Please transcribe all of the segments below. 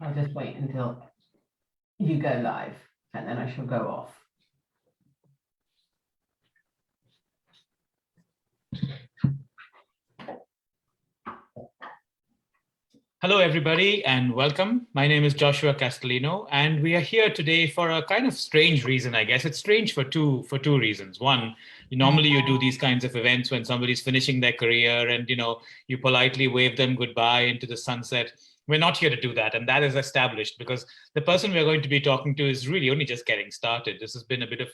I'll just wait until you go live and then I shall go off. Hello, everybody, and welcome. My name is Joshua Castellino, and we are here today for a kind of strange reason, I guess. It's strange for two reasons. One, normally you do these kinds of events when somebody's finishing their career and, you politely wave them goodbye into the sunset. We're not here to do that, and that is established because the person we're going to be talking to is really only just getting started. This has been a bit of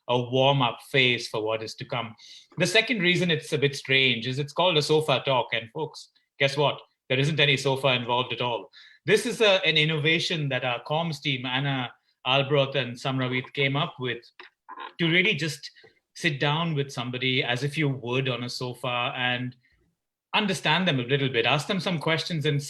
a warm-up phase for what is to come. The second reason it's a bit strange is it's called a sofa talk, and folks, guess what? There isn't any sofa involved at all. This is an innovation that our comms team, Anna Albroth and Samravit, came up with to really just sit down with somebody as if you would on a sofa and understand them a little bit, ask them some questions and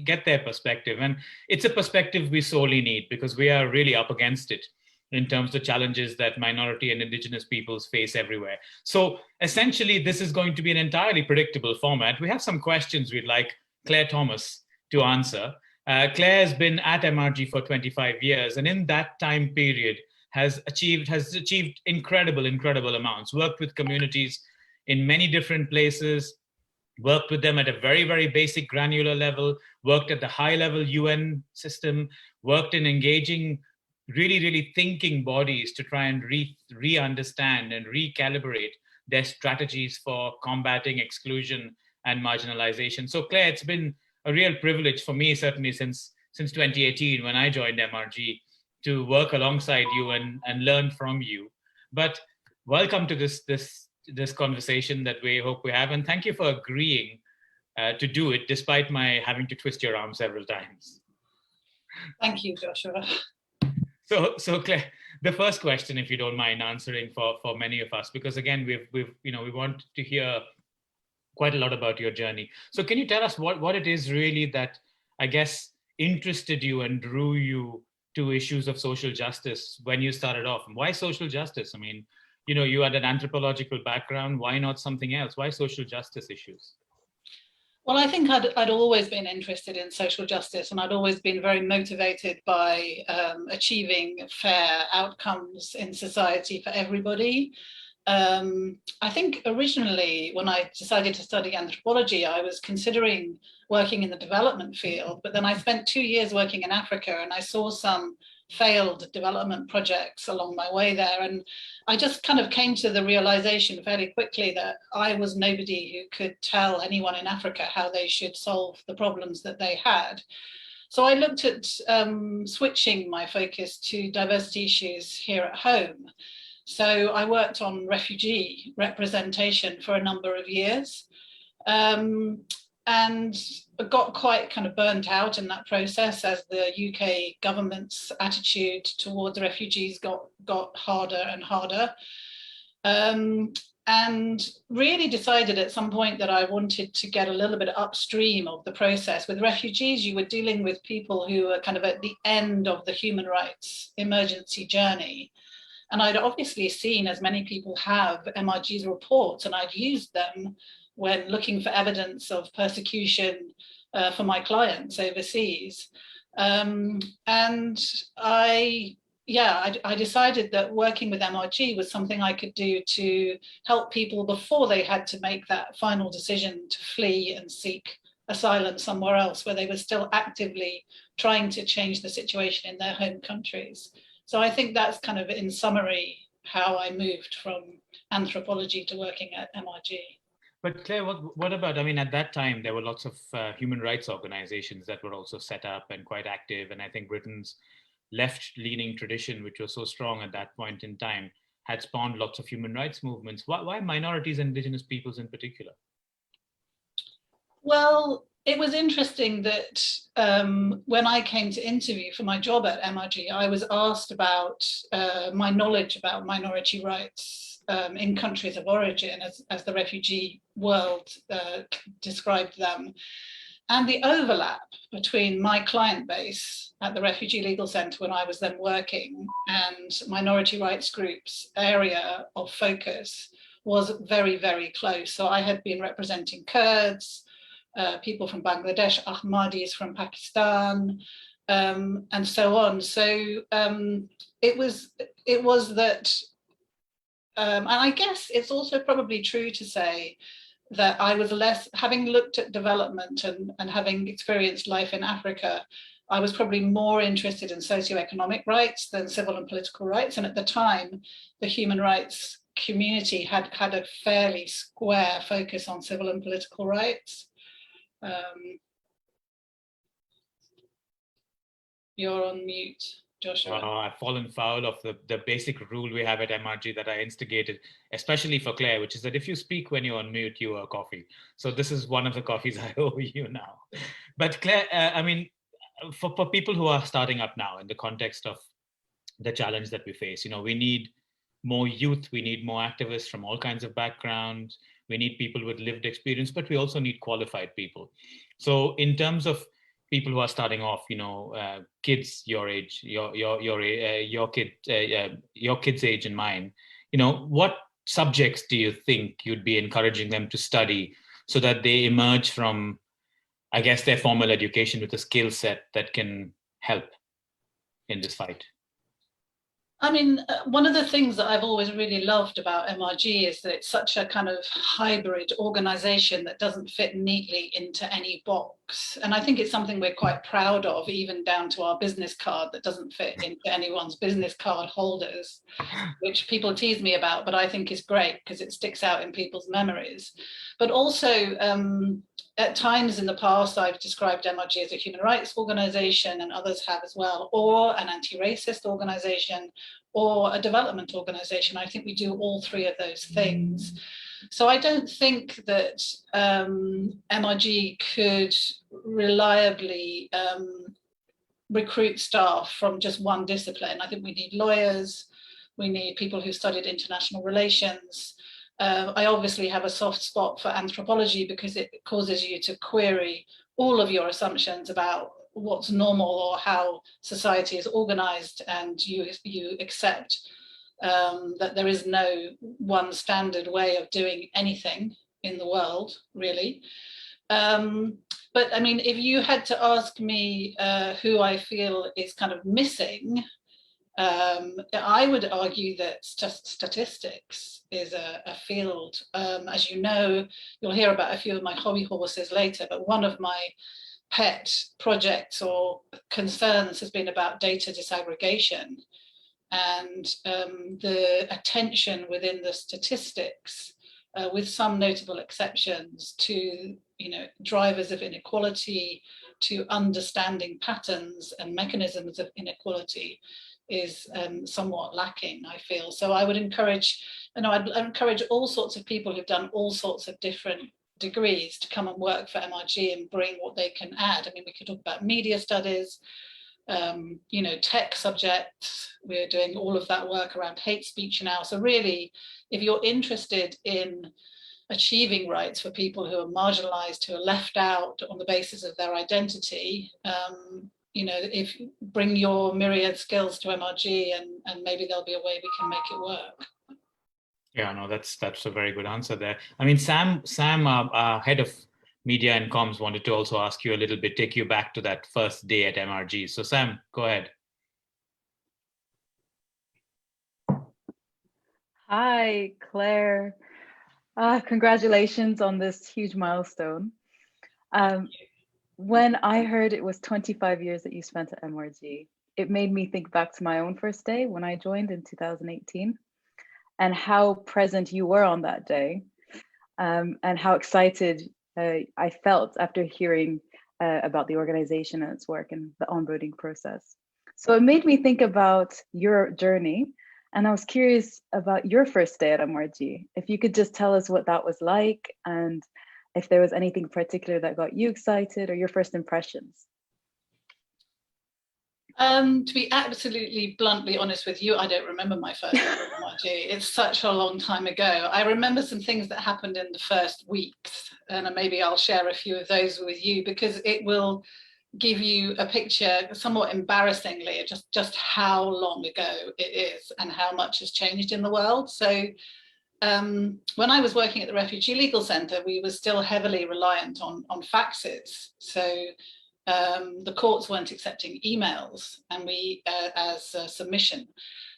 get their perspective. And it's a perspective we sorely need because we are really up against it in terms of the challenges that minority and indigenous peoples face everywhere. So essentially, this is going to be an entirely predictable format. We have some questions we'd like Claire Thomas to answer. Claire has been at MRG for 25 years, and in that time period has achieved incredible amounts, worked with communities in many different places, worked with them at a very, very basic granular level, worked at the high level UN system, worked in engaging really thinking bodies to try and re-understand and recalibrate their strategies for combating exclusion and marginalization. So Claire, it's been a real privilege for me, certainly since 2018 when I joined MRG, to work alongside you and learn from you. But welcome to this conversation that we hope we have, and thank you for agreeing to do it despite my having to twist your arm several times. Thank you, Joshua. So Claire, the first question, if you don't mind answering for many of us, because again, we want to hear quite a lot about your journey. So can you tell us what it is really that, I guess, interested you and drew you to issues of social justice when you started off? And why social justice? I mean, you had an anthropological background. Why not something else? Why social justice issues? Well, I think I'd always been interested in social justice, and I'd always been very motivated by achieving fair outcomes in society for everybody. I think originally when I decided to study anthropology, I was considering working in the development field, but then I spent 2 years working in Africa and I saw some failed development projects along my way there. And I just kind of came to the realization fairly quickly that I was nobody who could tell anyone in Africa how they should solve the problems that they had. So I looked at switching my focus to diversity issues here at home. So I worked on refugee representation for a number of years and got quite kind of burnt out in that process as the UK government's attitude towards refugees got harder and harder. And really decided at some point that I wanted to get a little bit upstream of the process. With refugees, you were dealing with people who were kind of at the end of the human rights emergency journey. And I'd obviously seen, as many people have, MRG's reports, and I'd used them when looking for evidence of persecution for my clients overseas. And I decided that working with MRG was something I could do to help people before they had to make that final decision to flee and seek asylum somewhere else, where they were still actively trying to change the situation in their home countries. So I think that's kind of, in summary, how I moved from anthropology to working at MRG. But Claire, what about, I mean, at that time, there were lots of human rights organizations that were also set up and quite active. And I think Britain's left-leaning tradition, which was so strong at that point in time, had spawned lots of human rights movements. Why minorities and indigenous peoples in particular? Well, it was interesting that when I came to interview for my job at MRG, I was asked about my knowledge about minority rights in countries of origin, as the refugee world described them. and the overlap between my client base at the Refugee Legal Centre when I was then working and minority rights groups' area of focus was very, very close. So I had been representing Kurds, people from Bangladesh, Ahmadis from Pakistan, and so on. So it was that, and I guess it's also probably true to say that I was less, having looked at development and having experienced life in Africa, I was probably more interested in socioeconomic rights than civil and political rights. And at the time, the human rights community had a fairly square focus on civil and political rights. You're on mute, Joshua. I've fallen foul of the basic rule we have at MRG that I instigated, especially for Claire, which is that if you speak when you're on mute, you owe coffee. So this is one of the coffees I owe you now. But Claire, I mean, for people who are starting up now in the context of the challenge that we face, we need more youth, we need more activists from all kinds of backgrounds, we need people with lived experience, but we also need qualified people. So in terms of people who are starting off, kids your age, your kid's age and mine, what subjects do you think you'd be encouraging them to study so that they emerge from, I guess, their formal education with a skill set that can help in this fight? I mean, one of the things that I've always really loved about MRG is that it's such a kind of hybrid organization that doesn't fit neatly into any box. And I think it's something we're quite proud of, even down to our business card that doesn't fit into anyone's business card holders, which people tease me about, but I think is great because it sticks out in people's memories. But also, at times in the past, I've described MRG as a human rights organization, and others have as well, or an anti-racist organization, or a development organization. I think we do all three of those things. So I don't think that MRG could reliably recruit staff from just one discipline. I think we need lawyers, we need people who studied international relations. I obviously have a soft spot for anthropology because it causes you to query all of your assumptions about what's normal or how society is organized, and you accept that there is no one standard way of doing anything in the world, really. But I mean, if you had to ask me who I feel is kind of missing, I would argue that statistics is a field. As you know, you'll hear about a few of my hobby horses later, but one of my pet projects or concerns has been about data disaggregation and the attention within the statistics, with some notable exceptions, to drivers of inequality, to understanding patterns and mechanisms of inequality is somewhat lacking, I feel. So I would encourage, I'd encourage all sorts of people who've done all sorts of different degrees to come and work for MRG and bring what they can add. I mean, we could talk about media studies, tech subjects. We're doing all of that work around hate speech now. So really, if you're interested in achieving rights for people who are marginalized, who are left out on the basis of their identity, if you bring your myriad skills to MRG, and maybe there'll be a way we can make it work. Yeah, no, that's a very good answer there. I mean, Sam, our head of media and comms, wanted to also ask you a little bit, take you back to that first day at MRG. So Sam, go ahead. Hi, Claire. Congratulations on this huge milestone. When I heard it was 25 years that you spent at MRG, it made me think back to my own first day when I joined in 2018, and how present you were on that day, and how excited I felt after hearing about the organization and its work and the onboarding process. So it made me think about your journey, and I was curious about your first day at MRG. If you could just tell us what that was like, and if there was anything particular that got you excited, or your first impressions. To be absolutely bluntly honest with you, I don't remember my first MRG. It's such a long time ago. I remember some things that happened in the first weeks, and maybe I'll share a few of those with you because it will give you a picture, somewhat embarrassingly, of just how long ago it is and how much has changed in the world. So when I was working at the Refugee Legal Centre, we were still heavily reliant on faxes. So the courts weren't accepting emails and we as a submission.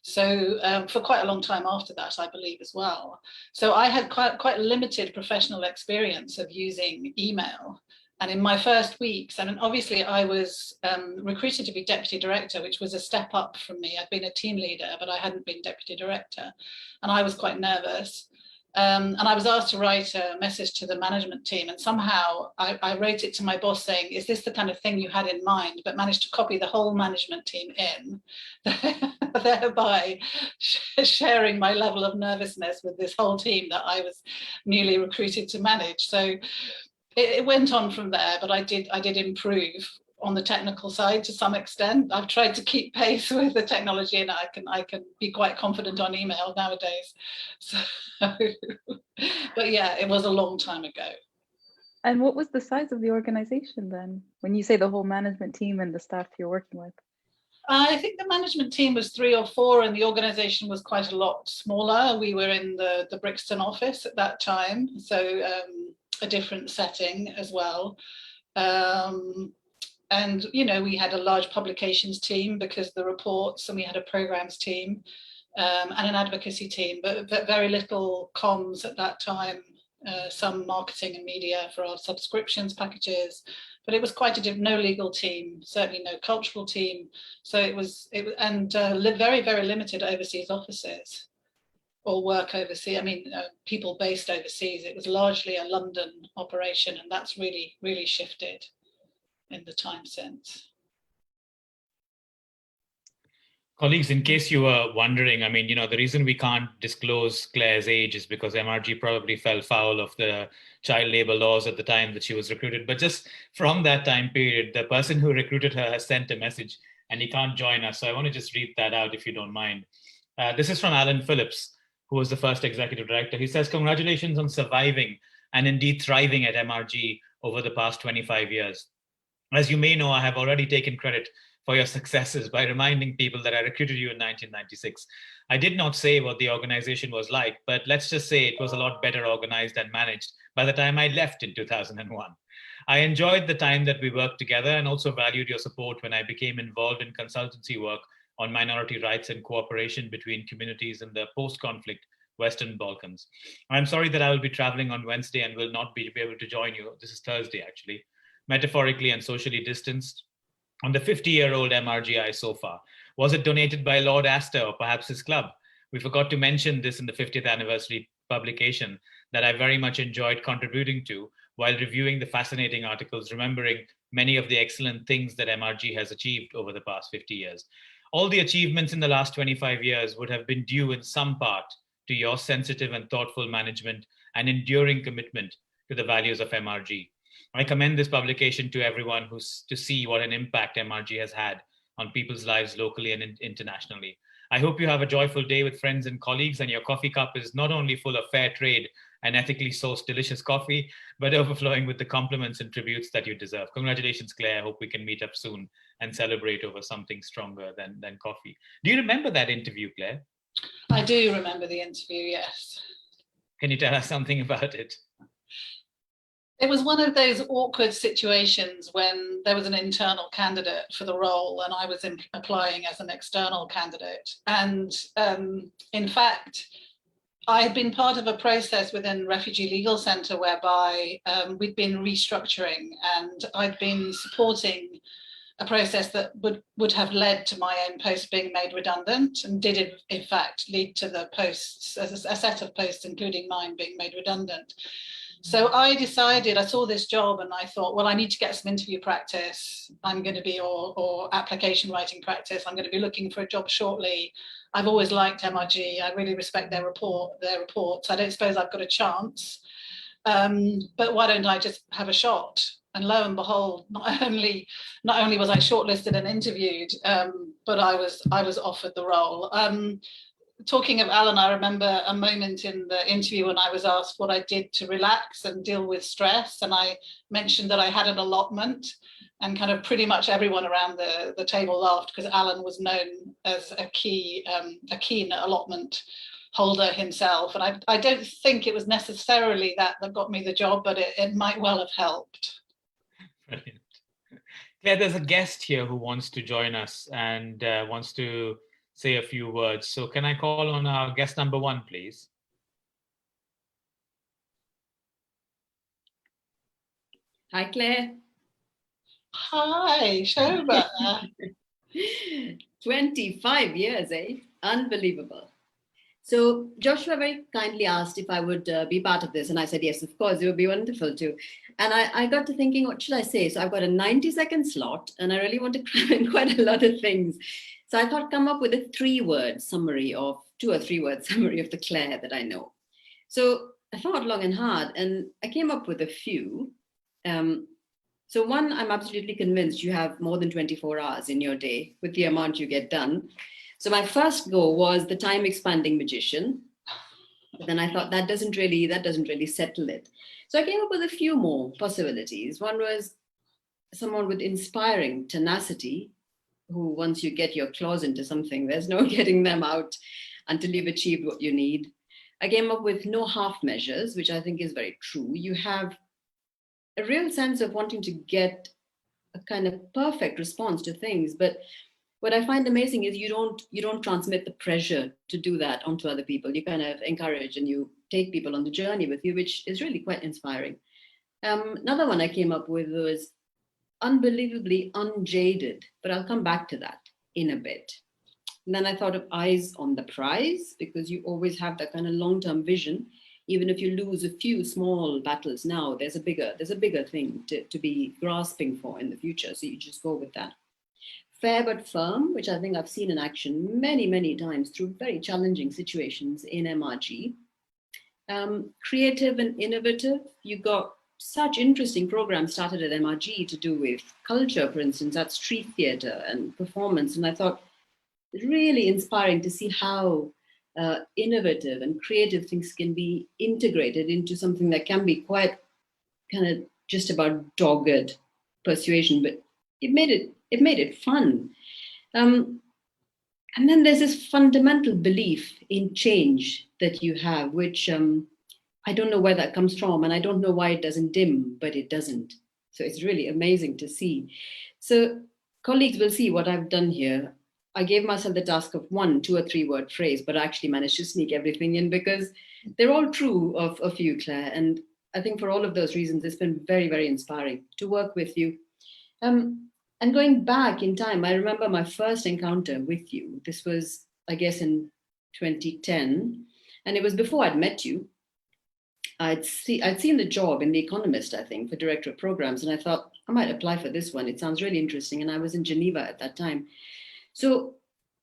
So for quite a long time after that, I believe as well. So I had quite limited professional experience of using email. And in my first weeks, and obviously I was recruited to be deputy director, which was a step up from me. I'd been a team leader, but I hadn't been deputy director. And I was quite nervous. And I was asked to write a message to the management team, and somehow I wrote it to my boss saying, is this the kind of thing you had in mind, but managed to copy the whole management team in, thereby sharing my level of nervousness with this whole team that I was newly recruited to manage. So it went on from there, but I did improve on the technical side to some extent. I've tried to keep pace with the technology, and I can be quite confident on email nowadays. So, but yeah, it was a long time ago. And what was the size of the organization then, when you say the whole management team and the staff you're working with? I think the management team was 3 or 4 and the organization was quite a lot smaller. We were in the Brixton office at that time, so a different setting as well. And, you know, we had a large publications team because the reports, and we had a programs team and an advocacy team, but very little comms at that time, some marketing and media for our subscriptions packages, but it was quite no legal team, certainly no cultural team. So it was very, very limited overseas offices or work overseas. I mean, people based overseas. It was largely a London operation, and that's really, really shifted in the time since. Colleagues, in case you were wondering, I mean, the reason we can't disclose Claire's age is because MRG probably fell foul of the child labor laws at the time that she was recruited. But just from that time period, the person who recruited her has sent a message and he can't join us. So I want to just read that out if you don't mind. This is from Alan Phillips, who was the first executive director. He says, congratulations on surviving and indeed thriving at MRG over the past 25 years. As you may know, I have already taken credit for your successes by reminding people that I recruited you in 1996. I did not say what the organization was like, but let's just say it was a lot better organized and managed by the time I left in 2001. I enjoyed the time that we worked together and also valued your support when I became involved in consultancy work on minority rights and cooperation between communities in the post-conflict Western Balkans. I'm sorry that I will be traveling on Wednesday and will not be able to join you. This is Thursday, actually. Metaphorically and socially distanced on the 50-year-old MRGI so far. Was it donated by Lord Astor or perhaps his club? We forgot to mention this in the 50th anniversary publication that I very much enjoyed contributing to while reviewing the fascinating articles, remembering many of the excellent things that MRG has achieved over the past 50 years. All the achievements in the last 25 years would have been due in some part to your sensitive and thoughtful management and enduring commitment to the values of MRG. I commend this publication to everyone to see what an impact MRG has had on people's lives locally and internationally. I hope you have a joyful day with friends and colleagues, and your coffee cup is not only full of fair trade and ethically sourced delicious coffee, but overflowing with the compliments and tributes that you deserve. Congratulations, Claire. I hope we can meet up soon and celebrate over something stronger than coffee. Do you remember that interview, Claire? I do remember the interview, yes. Can you tell us something about it? It was one of those awkward situations when there was an internal candidate for the role and I was applying as an external candidate. And in fact, I had been part of a process within Refugee Legal Centre whereby we'd been restructuring, and I'd been supporting a process that would have led to my own post being made redundant, and did in fact lead to the posts, a set of posts, including mine, being made redundant. So I decided, I saw this job and I thought, well, I need to get some interview practice. I'm going to be, or application writing practice. I'm going to be looking for a job shortly. I've always liked MRG. I really respect their reports. I don't suppose I've got a chance, but why don't I just have a shot? And lo and behold, not only was I shortlisted and interviewed, but I was offered the role. Talking of Alan, I remember a moment in the interview when I was asked what I did to relax and deal with stress, and I mentioned that I had an allotment, and kind of pretty much everyone around the table laughed, because Alan was known as a keen allotment holder himself. And I don't think it was necessarily that got me the job, but it might well have helped. Brilliant. Claire, there's a guest here who wants to join us and wants to say a few words. So can I call on our guest number 1, please? Hi, Claire. Hi, Shobha. 25 years, eh? Unbelievable. So Joshua very kindly asked if I would be part of this. And I said, yes, of course, it would be wonderful to. And I got to thinking, what should I say? So I've got a 90-second slot and I really want to cram in quite a lot of things. So I thought come up with a 2 or 3 word summary of the Claire that I know. So I thought long and hard and I came up with a few. So one, I'm absolutely convinced you have more than 24 hours in your day with the amount you get done. So my first goal was the time expanding magician. But then I thought that doesn't really settle it. So I came up with a few more possibilities. One was someone with inspiring tenacity, who once you get your claws into something, there's no getting them out until you've achieved what you need. I came up with no half measures, which I think is very true. You have a real sense of wanting to get a kind of perfect response to things. But what I find amazing is you don't transmit the pressure to do that onto other people. You kind of encourage and you take people on the journey with you, which is really quite inspiring. Another one I came up with was unbelievably unjaded, but I'll come back to that in a bit. And then I thought of eyes on the prize, because you always have that kind of long-term vision. Even if you lose a few small battles now, there's a bigger thing to be grasping for in the future. So you just go with that. Fair but firm, which I think I've seen in action many, many times through very challenging situations in MRG. Creative and innovative. You got such interesting programs started at MRG to do with culture, for instance, at street theatre and performance. And I thought it's really inspiring to see how innovative and creative things can be integrated into something that can be quite kind of just about dogged persuasion, but it made it fun. And then there's this fundamental belief in change that you have, which I don't know where that comes from, and I don't know why it doesn't dim, but it doesn't. So it's really amazing to see. So colleagues will see what I've done here. I gave myself the task of 1, 2 or 3 word phrase, but I actually managed to sneak everything in because they're all true of you, Claire. And I think for all of those reasons, it's been very, very inspiring to work with you. And going back in time, I remember my first encounter with you. This was, I guess, in 2010. And it was before I'd met you. I'd seen the job in The Economist, I think, for Director of Programs. And I thought, I might apply for this one. It sounds really interesting. And I was in Geneva at that time. So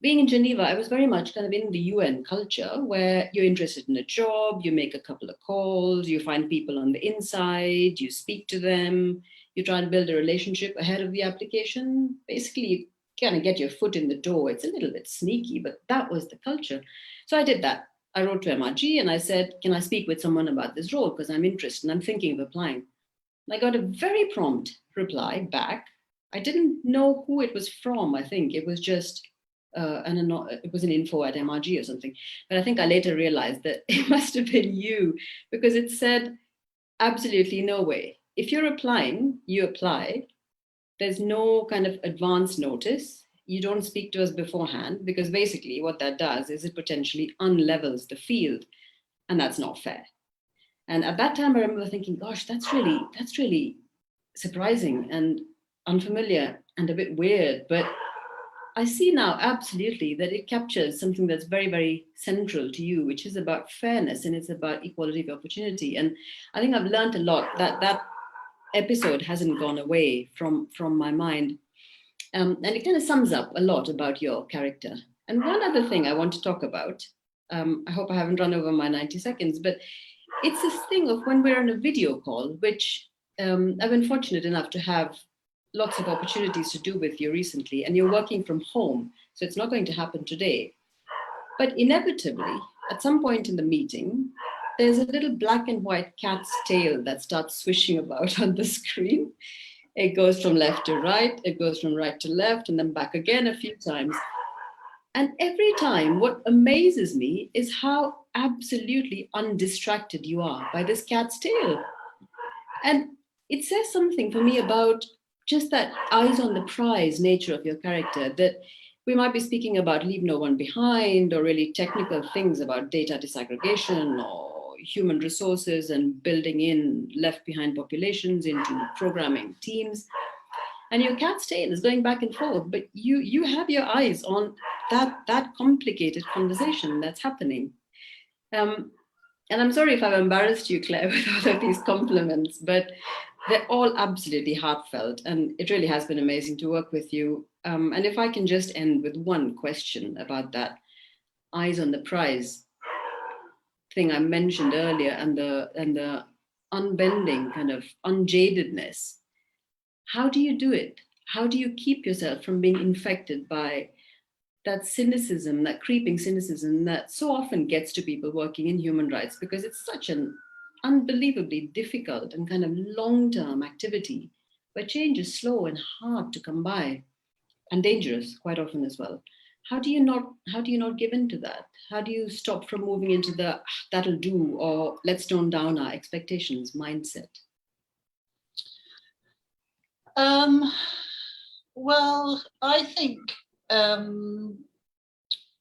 being in Geneva, I was very much kind of in the UN culture where you're interested in a job, you make a couple of calls, you find people on the inside, you speak to them, you try and build a relationship ahead of the application. Basically, you kind of get your foot in the door. It's a little bit sneaky, but that was the culture. So I did that. I wrote to MRG and I said, can I speak with someone about this role? Because I'm interested and I'm thinking of applying. And I got a very prompt reply back. I didn't know who it was from. I think it was just, it was an info at MRG or something. But I think I later realized that it must have been you, because it said, absolutely no way. If you're applying, you apply. There's no kind of advance notice. You don't speak to us beforehand, because basically what that does is it potentially unlevels the field, and that's not fair. And at that time, I remember thinking, gosh, that's really surprising and unfamiliar and a bit weird. But I see now absolutely that it captures something that's very, very central to you, which is about fairness and it's about equality of opportunity. And I think I've learned a lot. That episode hasn't gone away from my mind. And it kind of sums up a lot about your character. And one other thing I want to talk about, I hope I haven't run over my 90 seconds, but it's this thing of when we're on a video call, which I've been fortunate enough to have lots of opportunities to do with you recently, and you're working from home, so it's not going to happen today. But inevitably, at some point in the meeting, there's a little black and white cat's tail that starts swishing about on the screen. It goes from left to right, it goes from right to left, and then back again a few times. And every time, what amazes me is how absolutely undistracted you are by this cat's tail. And it says something for me about just that eyes on the prize nature of your character, that we might be speaking about leave no one behind or really technical things about data disaggregation or human resources and building in left behind populations into programming teams. And your cat's tail is going back and forth, but you have your eyes on that complicated conversation that's happening. And I'm sorry if I've embarrassed you, Claire, with all of these compliments, but they're all absolutely heartfelt. And it really has been amazing to work with you. And if I can just end with one question about that eyes on the prize thing I mentioned earlier, and the unbending kind of unjadedness. How do you do it? How do you keep yourself from being infected by that cynicism, that creeping cynicism that so often gets to people working in human rights, because it's such an unbelievably difficult and kind of long-term activity where change is slow and hard to come by and dangerous quite often as well. How do you not give in to that? How do you stop from moving into the that'll do or let's tone down our expectations mindset? Well, I think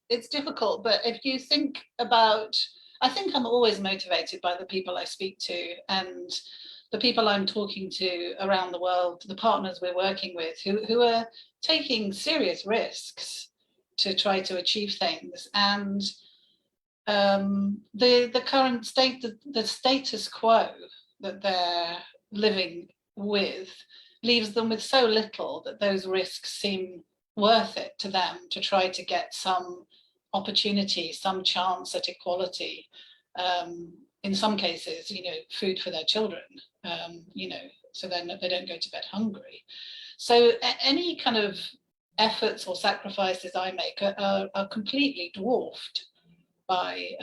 it's difficult, but if you think about, I think I'm always motivated by the people I speak to and the people I'm talking to around the world, the partners we're working with who are taking serious risks to try to achieve things. And the current state, the status quo that they're living with leaves them with so little that those risks seem worth it to them to try to get some opportunity, some chance at equality. In some cases, food for their children, so then they don't go to bed hungry. So any kind of efforts or sacrifices I make are completely dwarfed by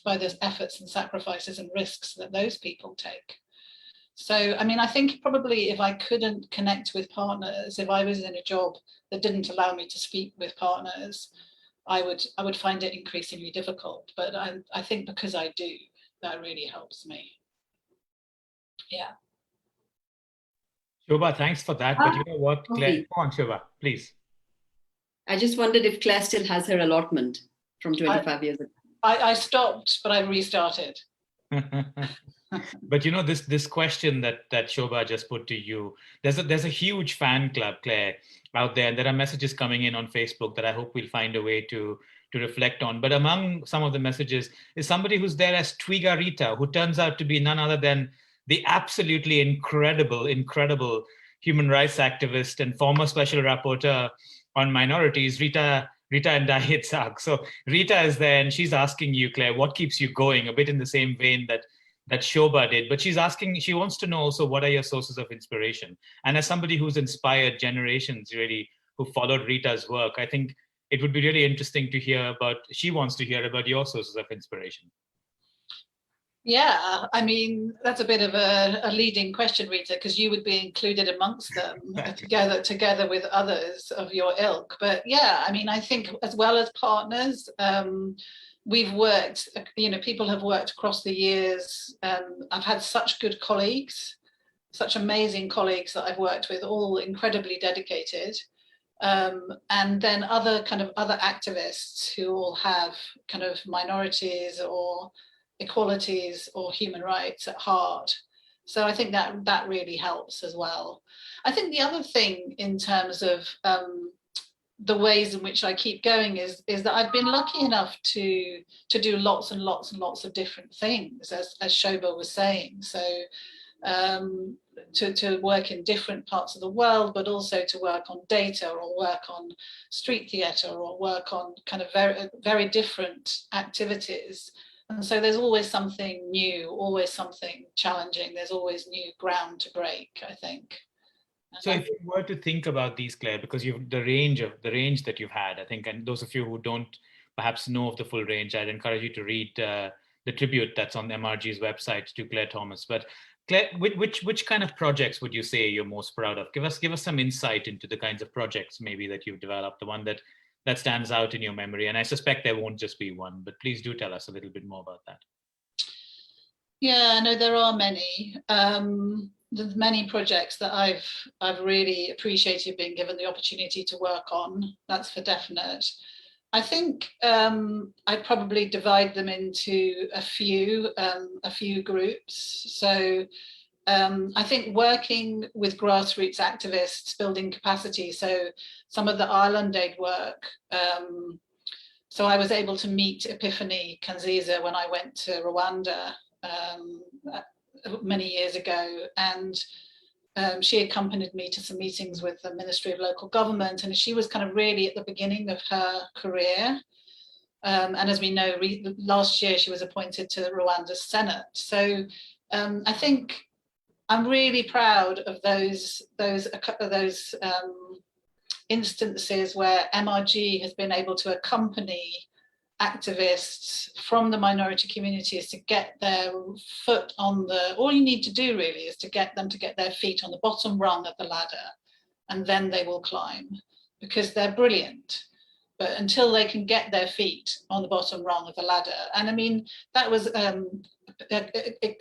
those efforts and sacrifices and risks that those people take. So, I mean, I think probably if I couldn't connect with partners, if I was in a job that didn't allow me to speak with partners, I would find it increasingly difficult. But I think because I do, that really helps me. Yeah. Shobha, thanks for that. But you know what, Claire? Go on, Shobha, please. I just wondered if Claire still has her allotment from 25 years ago. I stopped, but I restarted. But this question that Shobha just put to you, there's a huge fan club, Claire, out there, and there are messages coming in on Facebook that I hope we'll find a way to reflect on. But among some of the messages is somebody who's there as Twiga Rita, who turns out to be none other than the absolutely incredible human rights activist and former special rapporteur on minorities, Rita and Itzhak. So Rita is there and she's asking you, Claire, what keeps you going, a bit in the same vein that Shobha did. But she wants to know also, what are your sources of inspiration? And as somebody who's inspired generations really who followed Rita's work, I think it would be really interesting to hear she wants to hear about your sources of inspiration. Yeah, I mean, that's a bit of a leading question, Rita, because you would be included amongst them together with others of your ilk. But yeah, I mean, I think as well as partners, we've worked, people have worked across the years. I've had such good colleagues, such amazing colleagues that I've worked with, all incredibly dedicated. And then other activists who all have kind of minorities or equalities or human rights at heart. So I think that really helps as well. I think the other thing in terms of the ways in which I keep going is that I've been lucky enough to do lots and lots and lots of different things, as Shobha was saying. So to work in different parts of the world, but also to work on data or work on street theatre or work on kind of very, very different activities And so there's always something new, always something challenging. There's always new ground to break, I think. So if you were to think about these, Claire, because you've the range that you've had, I think, and those of you who don't perhaps know of the full range, I'd encourage you to read the tribute that's on MRG's website to Claire Thomas. But Claire, which kind of projects would you say you're most proud of? Give us some insight into the kinds of projects maybe that you've developed, the one that stands out in your memory. And I suspect there won't just be one, but please do tell us a little bit more about that. Yeah, no, there are many. There's many projects that I've really appreciated being given the opportunity to work on. That's for definite. I think I'd probably divide them into a few groups. So I think working with grassroots activists, building capacity. So some of the Island Aid work. So I was able to meet Epiphany Kanziza when I went to Rwanda many years ago, and she accompanied me to some meetings with the Ministry of Local Government, and she was kind of really at the beginning of her career. And as we know, last year she was appointed to Rwanda's Senate. So I think I'm really proud of those instances where MRG has been able to accompany activists from the minority communities to get their foot on all you need to do really is to get them to get their feet on the bottom rung of the ladder, and then they will climb, because they're brilliant. But until they can get their feet on the bottom rung of the ladder, and I mean, that was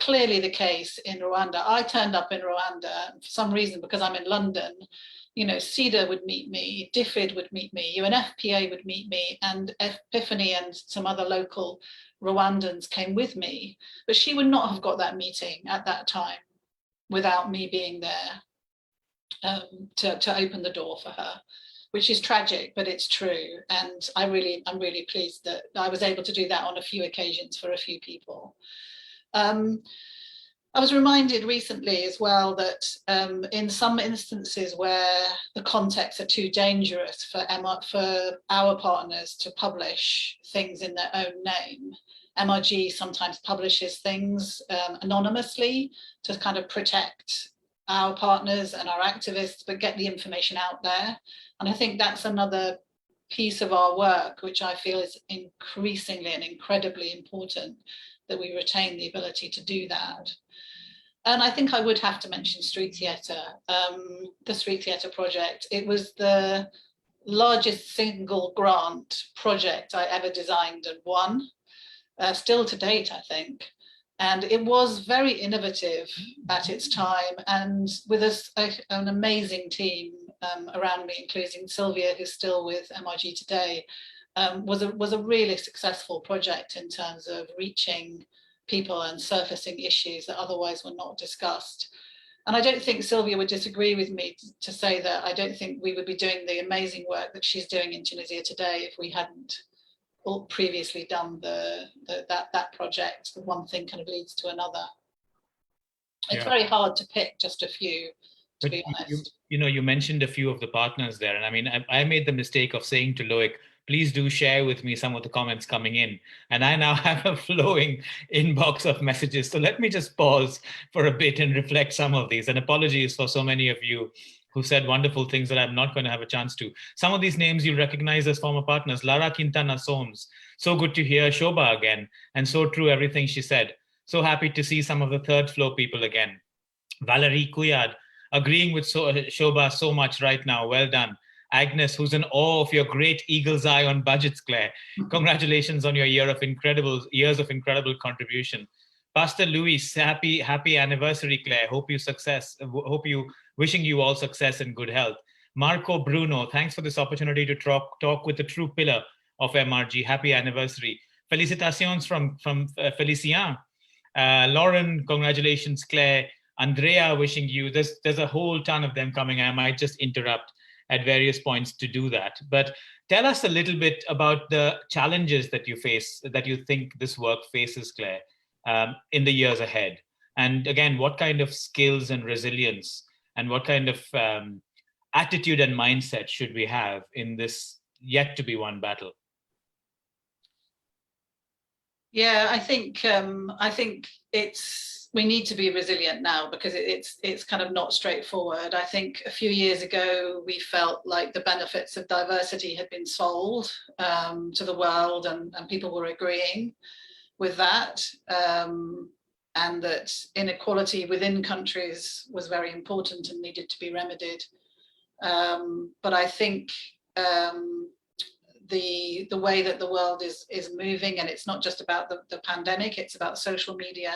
clearly the case in Rwanda. I turned up in Rwanda for some reason because I'm in London. You know, CEDA would meet me, DFID would meet me, UNFPA would meet me, and Epiphany and some other local Rwandans came with me. But she would not have got that meeting at that time without me being there to open the door for her, which is tragic, but it's true. And I'm really pleased that I was able to do that on a few occasions for a few people. I was reminded recently as well that in some instances where the contexts are too dangerous for our partners to publish things in their own name, MRG sometimes publishes things anonymously to kind of protect our partners and our activists, but get the information out there. And I think that's another piece of our work, which I feel is increasingly and incredibly important, that we retain the ability to do that. And I think I would have to mention Street Theatre, the Street Theatre project. It was the largest single grant project I ever designed and won, still to date, I think. And it was very innovative at its time, and with an amazing team around me, including Sylvia, who's still with MRG today, was a really successful project in terms of reaching people and surfacing issues that otherwise were not discussed. And I don't think Sylvia would disagree with me to say that I don't think we would be doing the amazing work that she's doing in Tunisia today if we hadn't previously done that project. The one thing kind of leads to another. It's very hard to pick just a few, to be honest. You mentioned a few of the partners there, and I mean, I made the mistake of saying to Loic, please do share with me some of the comments coming in. And I now have a flowing inbox of messages. So let me just pause for a bit and reflect some of these. And apologies for so many of you who said wonderful things that I'm not going to have a chance to. Some of these names you'll recognize as former partners. Lara Quintana Soames, so good to hear Shobha again. And so true, everything she said. So happy to see some of the third floor people again. Valerie Kuyad, agreeing with Shobha so much right now. Well done. Agnes, who's in awe of your great eagle's eye on budgets, Claire. Congratulations on your years of incredible contribution. Pastor Luis, happy anniversary, Claire. Wishing you all success and good health. Marco Bruno, thanks for this opportunity to talk with the true pillar of MRG. Happy anniversary. Felicitations from Felicien. Lauren, congratulations, Claire. Andrea, wishing you. There's a whole ton of them coming. I might just interrupt at various points to do that. But tell us a little bit about the challenges that you face, that you think this work faces, Claire, in the years ahead. And again, what kind of skills and resilience and what kind of attitude and mindset should we have in this yet to be won battle? Yeah, I think we need to be resilient now, because it's kind of not straightforward. I think a few years ago we felt like the benefits of diversity had been sold to the world, and people were agreeing with that, and that inequality within countries was very important and needed to be remedied. But I think the way that the world is moving, and it's not just about the pandemic, it's about social media,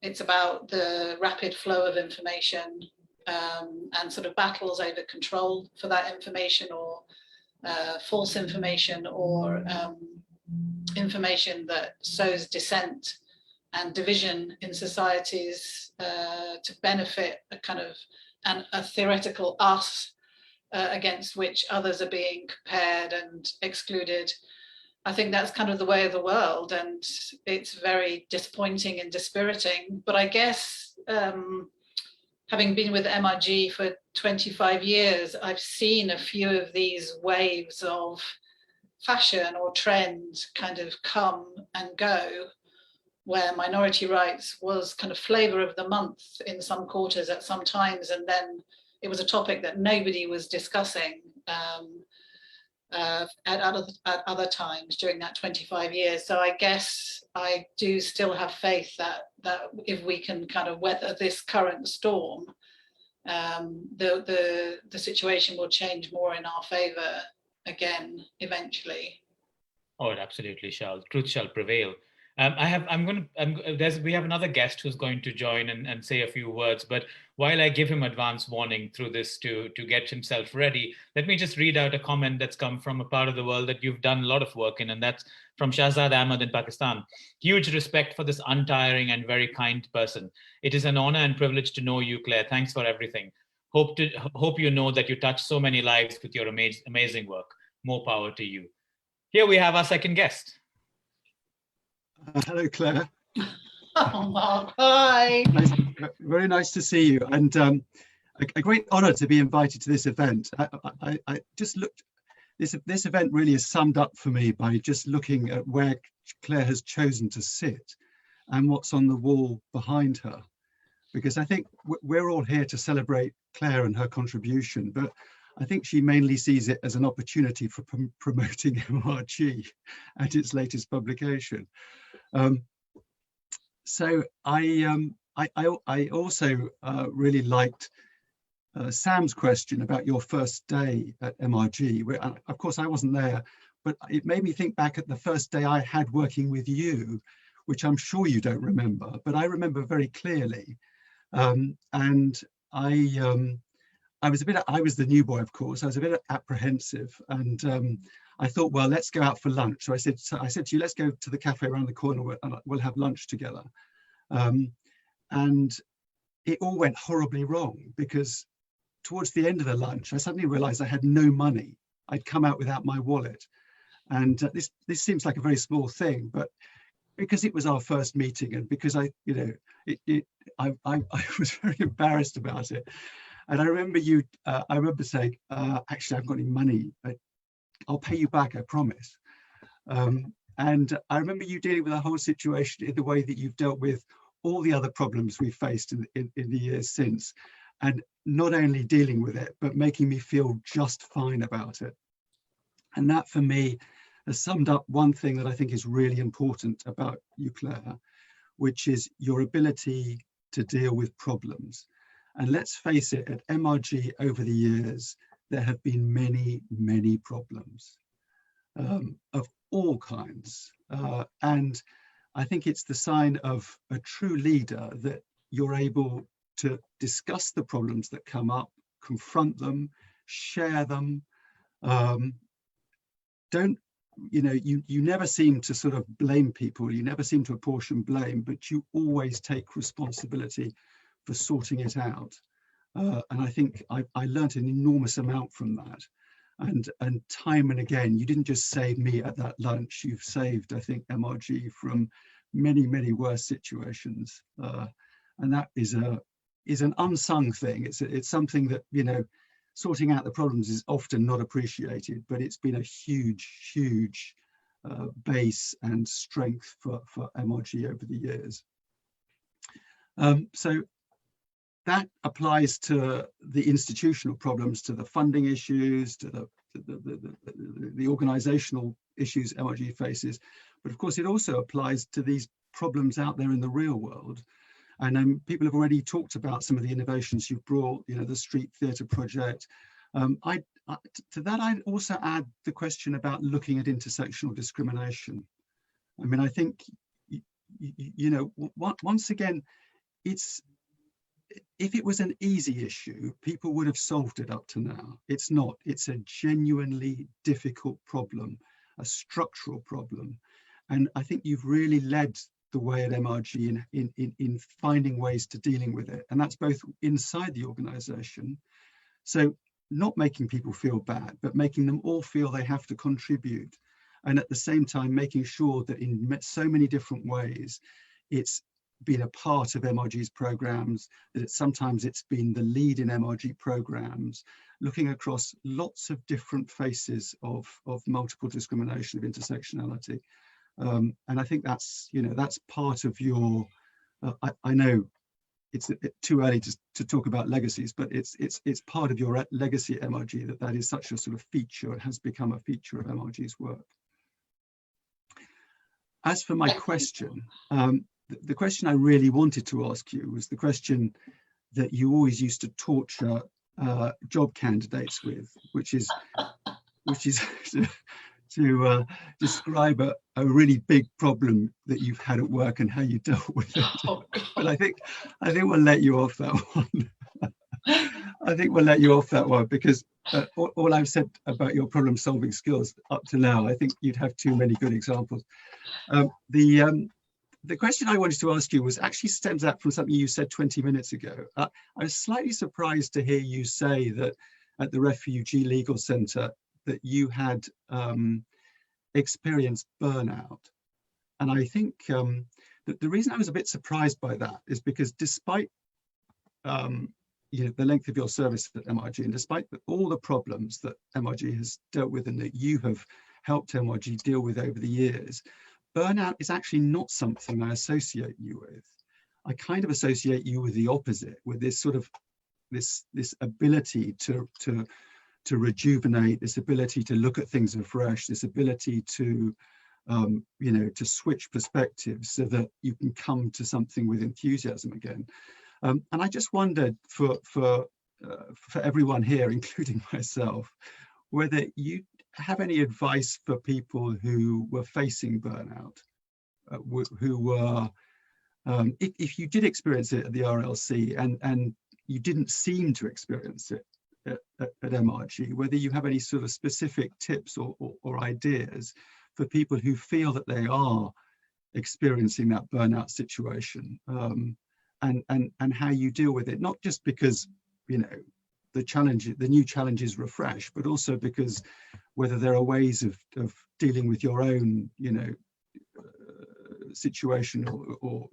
it's about the rapid flow of information, and sort of battles over control for that information, or false information, or information that sows dissent and division in societies to benefit a kind of a theoretical us against which others are being compared and excluded. I think that's kind of the way of the world, and it's very disappointing and dispiriting. But I guess having been with MRG for 25 years, I've seen a few of these waves of fashion or trends kind of come and go, where minority rights was kind of flavor of the month in some quarters at some times, and then it was a topic that nobody was discussing at other times during that 25 years. So I guess I do still have faith that if we can kind of weather this current storm, the situation will change more in our favor again eventually. Oh, it absolutely shall. Truth shall prevail. We have another guest who's going to join and say a few words, but while I give him advance warning through this to get himself ready, let me just read out a comment that's come from a part of the world that you've done a lot of work in, and that's from Shahzad Ahmed in Pakistan. Huge respect for this untiring and very kind person. It is an honor and privilege to know you, Claire. Thanks for everything. Hope you know that you touch so many lives with your amazing work. More power to you. Here we have our second guest. Hello, Claire. Oh, Mark, hi. Very nice to see you, and a great honour to be invited to this event. I just looked. This event really is summed up for me by just looking at where Claire has chosen to sit and what's on the wall behind her, because I think we're all here to celebrate Claire and her contribution, but I think she mainly sees it as an opportunity for promoting MRG and its latest publication. So I also really liked Sam's question about your first day at MRG, where of course I wasn't there, but it made me think back at the first day I had working with you, which I'm sure you don't remember, but I remember very clearly. And I was the new boy, of course. I was a bit apprehensive, and I thought, well, let's go out for lunch. So I said to you, let's go to the cafe around the corner and we'll have lunch together. And it all went horribly wrong, because towards the end of the lunch, I suddenly realized I had no money. I'd come out without my wallet. And this seems like a very small thing, but because it was our first meeting, and because I was very embarrassed about it. And I remember saying, actually, I haven't got any money. I'll pay you back, I promise. And I remember you dealing with the whole situation in the way that you've dealt with all the other problems we've faced in the years since. And not only dealing with it, but making me feel just fine about it. And that, for me, has summed up one thing that I think is really important about you, Claire, which is your ability to deal with problems. And let's face it, at MRG over the years, there have been many, many problems of all kinds. And I think it's the sign of a true leader that you're able to discuss the problems that come up, confront them, share them. You never seem to sort of blame people. You never seem to apportion blame, but you always take responsibility for sorting it out. And I think I learned an enormous amount from that. And time and again, you didn't just save me at that lunch, you've saved, I think, MRG from many, many worse situations. And that is an unsung thing. It's something that, sorting out the problems is often not appreciated, but it's been a huge, huge base and strength for MRG over the years. So that applies to the institutional problems, to the funding issues, to the organizational issues MRG faces. But of course, it also applies to these problems out there in the real world. And people have already talked about some of the innovations you've brought, you know, the street theatre project. To that, I'd also add the question about looking at intersectional discrimination. I mean, I think, you know, once again, if it was an easy issue, people would have solved it up to now. It's not. It's a genuinely difficult problem, a structural problem. And I think you've really led the way at MRG in finding ways to dealing with it. And that's both inside the organization. So not making people feel bad, but making them all feel they have to contribute. And at the same time, making sure that in so many different ways, it's been a part of MRG's programs, that sometimes it's been the lead in MRG programs, looking across lots of different faces of multiple discrimination, of intersectionality. And I think that's, you know, that's part of your, I know it's too early to talk about legacies, but it's part of your legacy at MRG that is such a sort of feature. It has become a feature of MRG's work. As for my question, the question I really wanted to ask you was the question that you always used to torture job candidates with, which is to describe a really big problem that you've had at work and how you dealt with it. Oh, but I think we'll let you off that one. I think we'll let you off that one because all I've said about your problem-solving skills up to now, I think you'd have too many good examples. The question I wanted to ask you was actually stems out from something you said 20 minutes ago. I was slightly surprised to hear you say that at the Refugee Legal Centre that you had experienced burnout. And I think that the reason I was a bit surprised by that is because despite you know, the length of your service at MRG and despite all the problems that MRG has dealt with and that you have helped MRG deal with over the years, burnout is actually not something I associate you with. I kind of associate you with the opposite, with this sort of this ability to rejuvenate, this ability to look at things afresh, this ability to you know, to switch perspectives so that you can come to something with enthusiasm again. And I just wondered for everyone here, including myself, whether you have any advice for people who were facing burnout, who were, if you did experience it at the RLC and you didn't seem to experience it at MRG, whether you have any sort of specific tips or ideas for people who feel that they are experiencing that burnout situation, and how you deal with it, not just because, you know, the new challenges refresh, but also because whether there are ways of dealing with your own, you know, situation or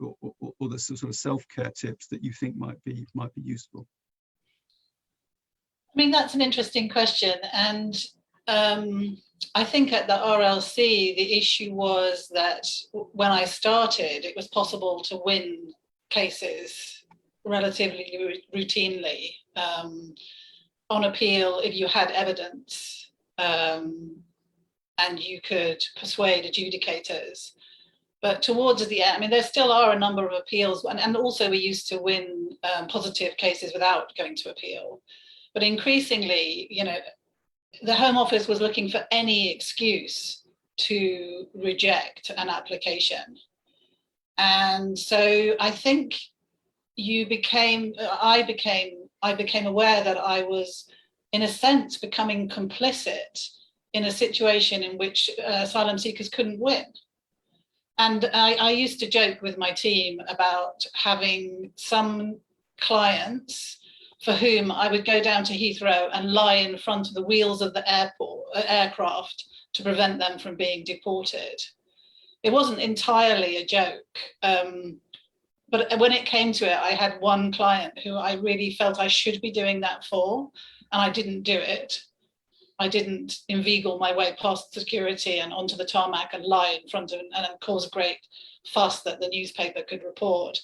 the sort of self-care tips that you think might be useful. I mean, that's an interesting question. And I think at the RLC, the issue was that when I started, it was possible to win cases relatively routinely on appeal if you had evidence and you could persuade adjudicators. But towards the end, I mean, there still are a number of appeals, and also we used to win positive cases without going to appeal. But increasingly, you know, the Home Office was looking for any excuse to reject an application. And so I think I became aware that I was, in a sense, becoming complicit in a situation in which asylum seekers couldn't win. And I used to joke with my team about having some clients for whom I would go down to Heathrow and lie in front of the wheels of the aircraft to prevent them from being deported. It wasn't entirely a joke, but when it came to it, I had one client who I really felt I should be doing that for, and I didn't do it. I didn't inveigle my way past security and onto the tarmac and lie in front of and cause a great fuss that the newspaper could report.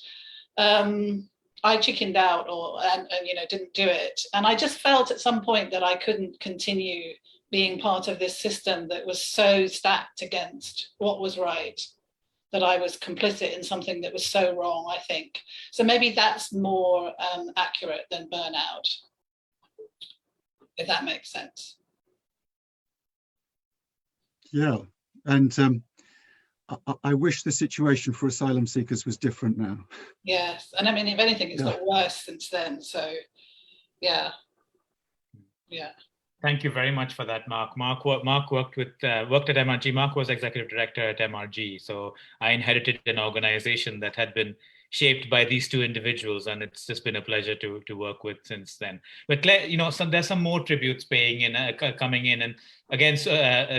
I chickened out and didn't do it. And I just felt at some point that I couldn't continue being part of this system that was so stacked against what was right, that I was complicit in something that was so wrong, I think. So maybe that's more accurate than burnout, if that makes sense. Yeah, and I wish the situation for asylum seekers was different now. Yes, and I mean, if anything, it's got worse since then. So, yeah. Thank you very much for that, Mark. Mark worked at MRG. Mark was executive director at MRG. So I inherited an organization that had been shaped by these two individuals, and it's just been a pleasure to work with since then. But Claire, there's some more tributes coming in, and again,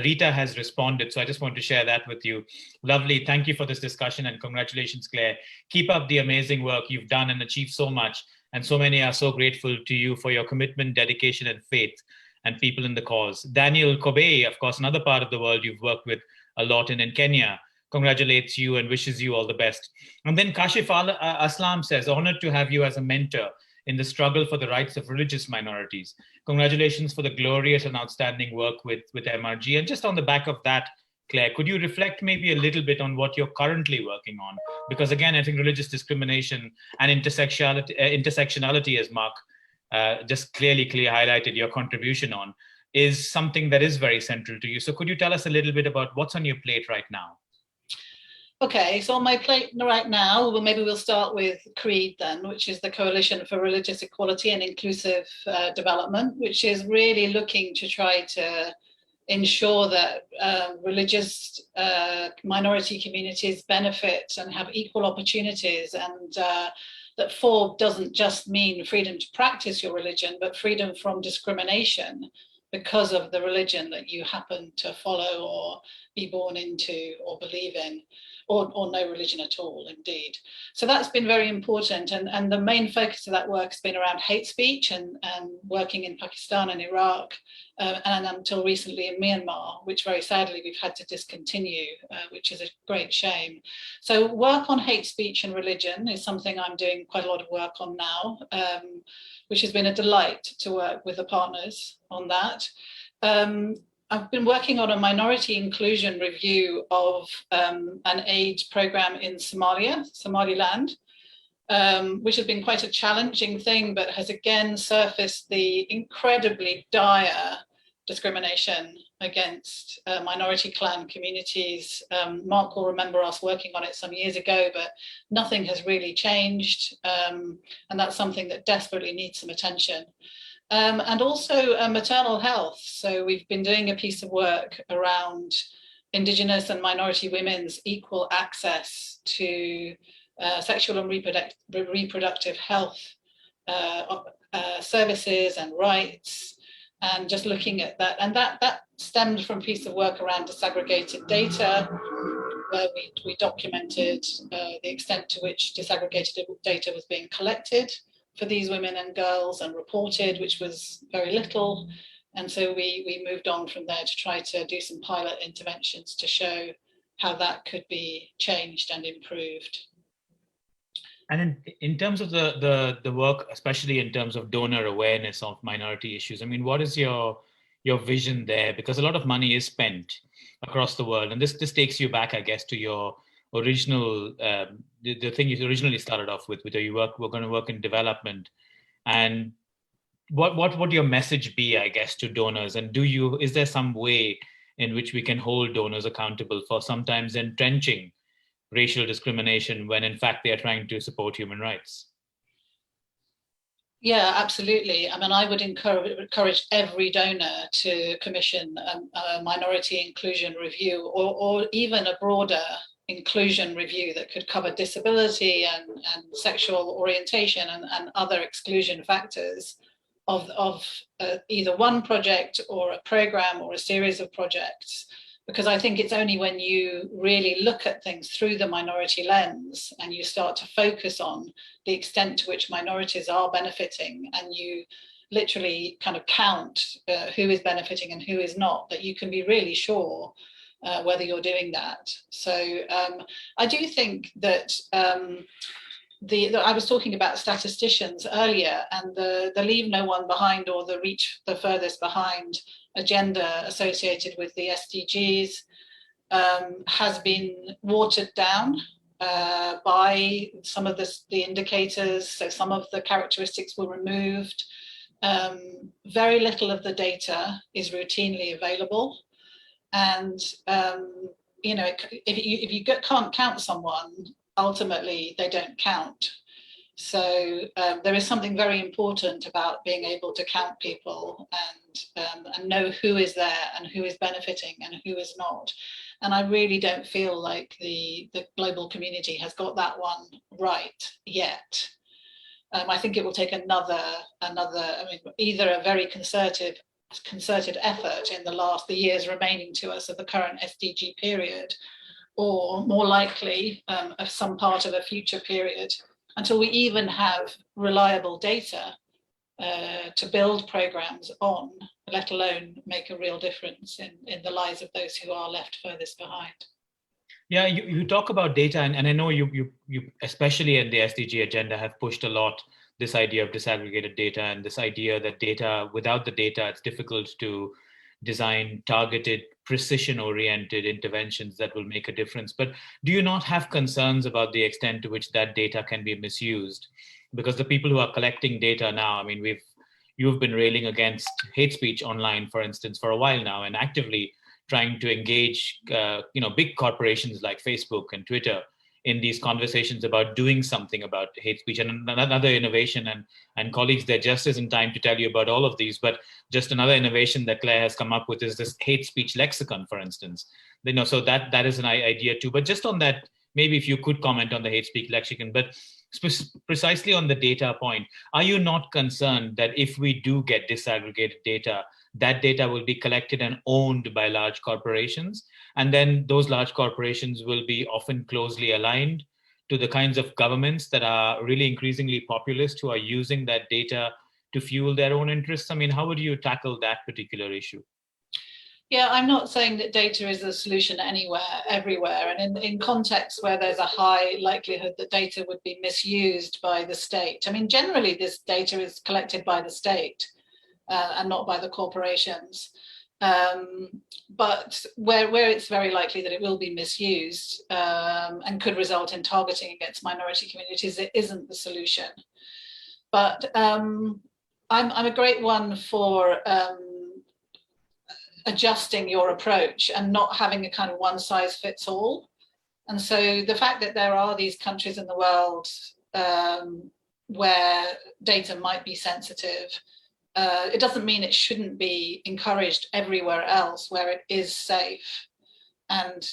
Rita has responded, so I just want to share that with you. Lovely, thank you for this discussion, and congratulations, Claire. Keep up the amazing work you've done and achieved so much, and so many are so grateful to you for your commitment, dedication, and faith, and people in the cause. Daniel Kobe, of course, another part of the world you've worked with a lot in Kenya, congratulates you and wishes you all the best. And then Kashif Aslam says, honored to have you as a mentor in the struggle for the rights of religious minorities. Congratulations for the glorious and outstanding work with MRG. And just on the back of that, Claire, could you reflect maybe a little bit on what you're currently working on? Because again, I think religious discrimination and intersectionality, as Mark just clearly highlighted your contribution on, is something that is very central to you. So could you tell us a little bit about what's on your plate right now? Okay, so on my plate right now, maybe we'll start with CREED then, which is the Coalition for Religious Equality and Inclusive Development, which is really looking to try to ensure that religious minority communities benefit and have equal opportunities, and that FORB doesn't just mean freedom to practice your religion, but freedom from discrimination because of the religion that you happen to follow or be born into or believe in, or no religion at all, indeed. So that's been very important. And the main focus of that work has been around hate speech and working in Pakistan and Iraq, and until recently in Myanmar, which very sadly we've had to discontinue, which is a great shame. So work on hate speech and religion is something I'm doing quite a lot of work on now, which has been a delight to work with the partners on that. I've been working on a minority inclusion review of an aid program in Somaliland, which has been quite a challenging thing, but has again surfaced the incredibly dire discrimination against minority clan communities. Mark will remember us working on it some years ago, but nothing has really changed. And that's something that desperately needs some attention. And also maternal health. So we've been doing a piece of work around Indigenous and minority women's equal access to sexual and reproductive health services and rights, and just looking at that. And that stemmed from a piece of work around disaggregated data, where we documented the extent to which disaggregated data was being collected for these women and girls and reported, which was very little. And so we moved on from there to try to do some pilot interventions to show how that could be changed and improved. And in terms of the work, especially in terms of donor awareness of minority issues, I mean, what is your vision there? Because a lot of money is spent across the world, and this takes you back, I guess, to your original the thing you originally started off with we're going to work in development. And what would your message be, I guess, to donors? And is there some way in which we can hold donors accountable for sometimes entrenching racial discrimination when in fact they are trying to support human rights? Yeah, absolutely. I mean, I would encourage every donor to commission a minority inclusion review, or even a broader inclusion review that could cover disability and sexual orientation and other exclusion factors of either one project or a program or a series of projects. Because I think it's only when you really look at things through the minority lens and you start to focus on the extent to which minorities are benefiting, and you literally kind of count who is benefiting and who is not, that you can be really sure whether you're doing that. So I do think that I was talking about statisticians earlier, and the leave no one behind or the reach the furthest behind agenda associated with the SDGs has been watered down by some of the indicators. So some of the characteristics were removed. Very little of the data is routinely available. And, you know, if you can't count someone, ultimately they don't count. So there is something very important about being able to count people and know who is there and who is benefiting and who is not. And I really don't feel like the global community has got that one right yet. I think it will take another, I mean, either a very concerted effort in the years remaining to us of the current SDG period, or more likely of some part of a future period, until we even have reliable data to build programs on, let alone make a real difference in the lives of those who are left furthest behind. Yeah, you talk about data, and I know you especially in the SDG agenda have pushed a lot this idea of disaggregated data, and this idea that without the data, it's difficult to design targeted, precision-oriented interventions that will make a difference. But do you not have concerns about the extent to which that data can be misused? Because the people who are collecting data now, I mean, you've been railing against hate speech online, for instance, for a while now, and actively trying to engage, big corporations like Facebook and Twitter in these conversations about doing something about hate speech. And another innovation, and colleagues, there just isn't time to tell you about all of these, but just another innovation that Claire has come up with is this hate speech lexicon, for instance. So that is an idea too. But just on that, maybe if you could comment on the hate speech lexicon, but precisely on the data point, are you not concerned that if we do get disaggregated data, that data will be collected and owned by large corporations? And then those large corporations will be often closely aligned to the kinds of governments that are really increasingly populist, who are using that data to fuel their own interests? I mean, how would you tackle that particular issue? Yeah, I'm not saying that data is the solution everywhere. And in contexts where there's a high likelihood that data would be misused by the state. I mean, generally, this data is collected by the state and not by the corporations. But where it's very likely that it will be misused and could result in targeting against minority communities, it isn't the solution. But I'm a great one for adjusting your approach and not having a kind of one size fits all. And so the fact that there are these countries in the world where data might be sensitive, it doesn't mean it shouldn't be encouraged everywhere else where it is safe. And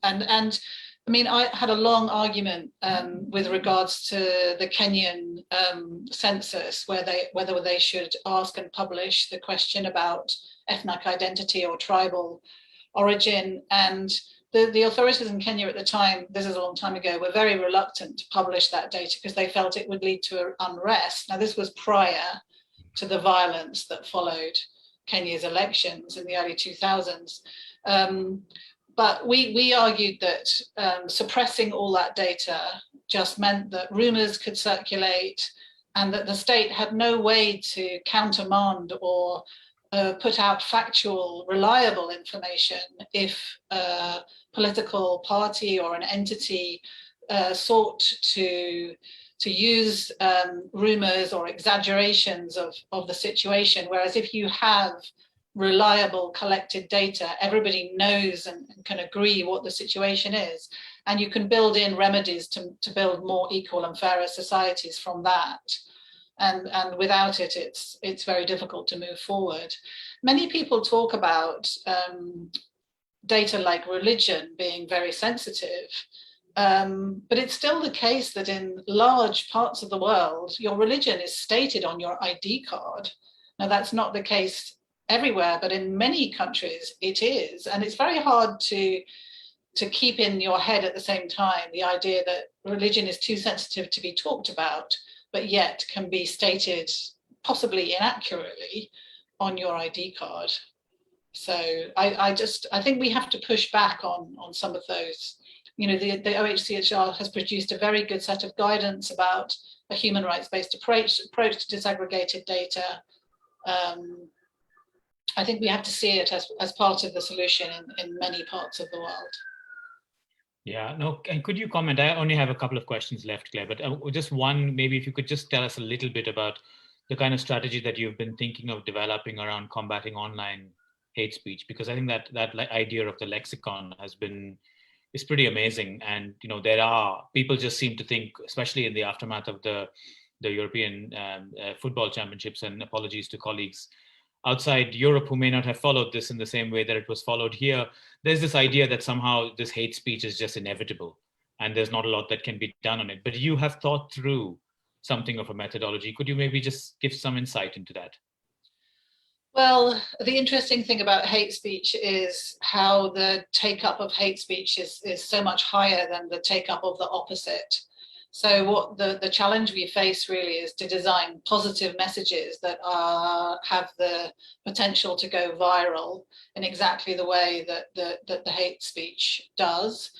I mean, I had a long argument with regards to the Kenyan census, whether they should ask and publish the question about ethnic identity or tribal origin. And the authorities in Kenya at the time, this is a long time ago, were very reluctant to publish that data because they felt it would lead to unrest. Now, this was prior to the violence that followed Kenya's elections in the early 2000s. But we argued that suppressing all that data just meant that rumors could circulate and that the state had no way to countermand or put out factual, reliable information if a political party or an entity sought to use rumors or exaggerations of the situation. Whereas if you have reliable collected data, everybody knows and can agree what the situation is, and you can build in remedies to build more equal and fairer societies from that. And without it, it's very difficult to move forward. Many people talk about data like religion being very sensitive, but it's still the case that in large parts of the world, your religion is stated on your ID card. Now, that's not the case everywhere, but in many countries it is. And it's very hard to keep in your head at the same time the idea that religion is too sensitive to be talked about, but yet can be stated possibly inaccurately on your ID card. So I think we have to push back on some of those. You know, the OHCHR has produced a very good set of guidance about a human rights-based approach to disaggregated data. I think we have to see it as part of the solution in many parts of the world. Yeah, no, and could you comment? I only have a couple of questions left, Claire, but just one, maybe if you could just tell us a little bit about the kind of strategy that you've been thinking of developing around combating online hate speech, because I think that idea of the lexicon is pretty amazing. And, you know, there are, people just seem to think, especially in the aftermath of the European football championships, and apologies to colleagues outside Europe who may not have followed this in the same way that it was followed here, there's this idea that somehow this hate speech is just inevitable and there's not a lot that can be done on it. But you have thought through something of a methodology. Could you maybe just give some insight into that? Well, the interesting thing about hate speech is how the take-up of hate speech is so much higher than the take-up of the opposite. So what the challenge we face really is to design positive messages that have the potential to go viral in exactly the way that the hate speech does.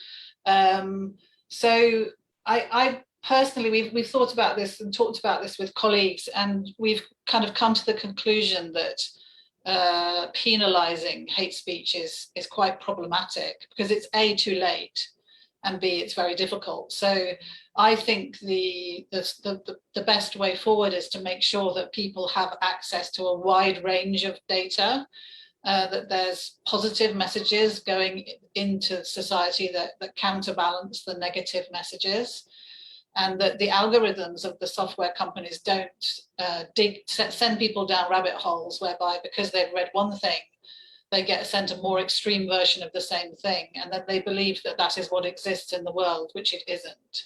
So I personally, we've thought about this and talked about this with colleagues, and we've kind of come to the conclusion that penalizing hate speech is quite problematic, because it's A, too late, and B, it's very difficult. So I think the best way forward is to make sure that people have access to a wide range of data, that there's positive messages going into society that counterbalance the negative messages, and that the algorithms of the software companies don't send people down rabbit holes whereby, because they've read one thing, they get sent a more extreme version of the same thing, and that they believe that that is what exists in the world, which it isn't.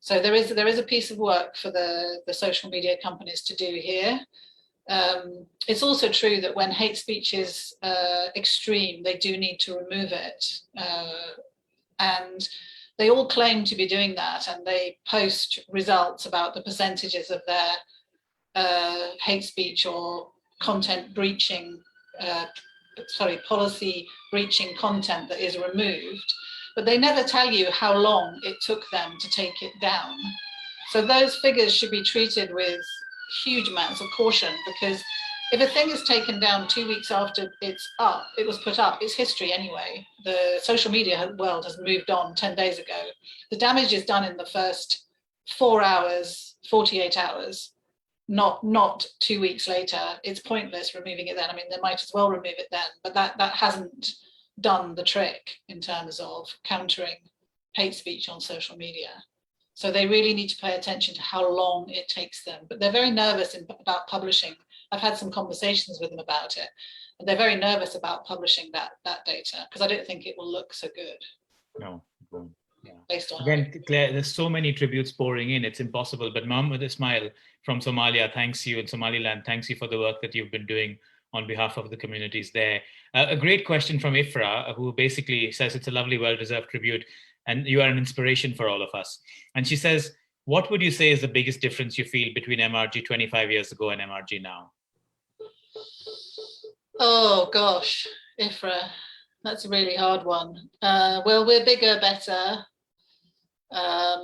So there is a piece of work for the social media companies to do here. It's also true that when hate speech is extreme, they do need to remove it. And they all claim to be doing that, and they post results about the percentages of their hate speech or content breaching, policy breaching content that is removed, but they never tell you how long it took them to take it down. So those figures should be treated with huge amounts of caution, because if a thing is taken down 2 weeks after it was put up, it's history anyway. The social media world has moved on 10 days ago. The damage is done in the first 4 hours, 48 hours, not 2 weeks later. It's pointless removing it then. I mean, they might as well remove it then, but that hasn't done the trick in terms of countering hate speech on social media. So they really need to pay attention to how long it takes them. But they're very nervous about publishing. I've had some conversations with them about it, and they're very nervous about publishing that data, because I don't think it will look so good. No, it won't. Yeah. Based on again, Claire, there's so many tributes pouring in, it's impossible. But Mohammed Ismail from Somalia thanks you, and Somaliland thanks you for the work that you've been doing on behalf of the communities there. A great question from Ifra, who basically says it's a lovely, well-deserved tribute, and you are an inspiration for all of us. And she says, what would you say is the biggest difference you feel between MRG 25 years ago and MRG now? Oh gosh, Ifra, that's a really hard one. Well, we're bigger, better,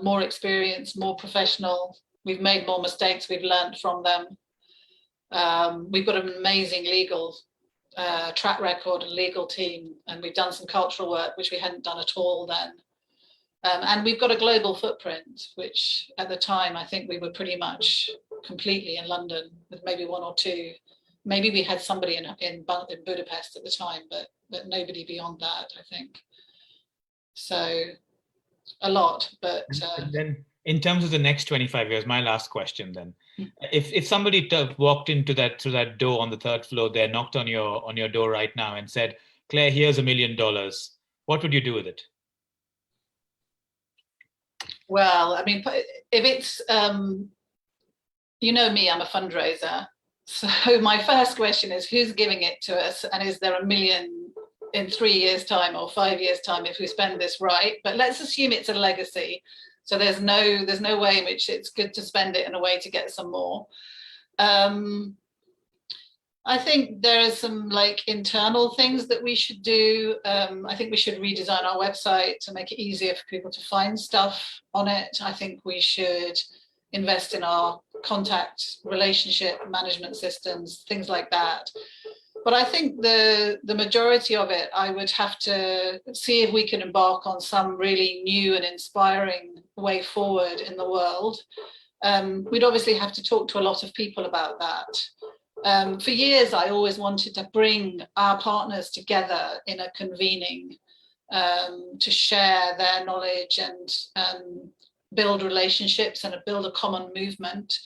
more experienced, more professional. We've made more mistakes, we've learned from them. We've got an amazing legal track record and legal team, and we've done some cultural work, which we hadn't done at all then. And we've got a global footprint, which at the time, I think we were pretty much completely in London, with maybe one or two. Maybe we had somebody in Budapest at the time, but nobody beyond that, I think. So a lot, but... then in terms of the next 25 years, my last question then, if somebody walked into through that door on the third floor there, knocked on your door right now and said, Claire, here's $1 million, what would you do with it? Well, I mean, if it's, you know me, I'm a fundraiser. So my first question is, who's giving it to us? And is there $1 million in 3 years' time or 5 years' time if we spend this right? But let's assume it's a legacy. So there's no way in which it's good to spend it in a way to get some more. I think there are some like internal things that we should do. I think we should redesign our website to make it easier for people to find stuff on it. I think we should invest in our contact relationship management systems, things like that. But I think the majority of it, I would have to see if we can embark on some really new and inspiring way forward in the world. We'd obviously have to talk to a lot of people about that. For years, I always wanted to bring our partners together in a convening to share their knowledge and build relationships and build a common movement.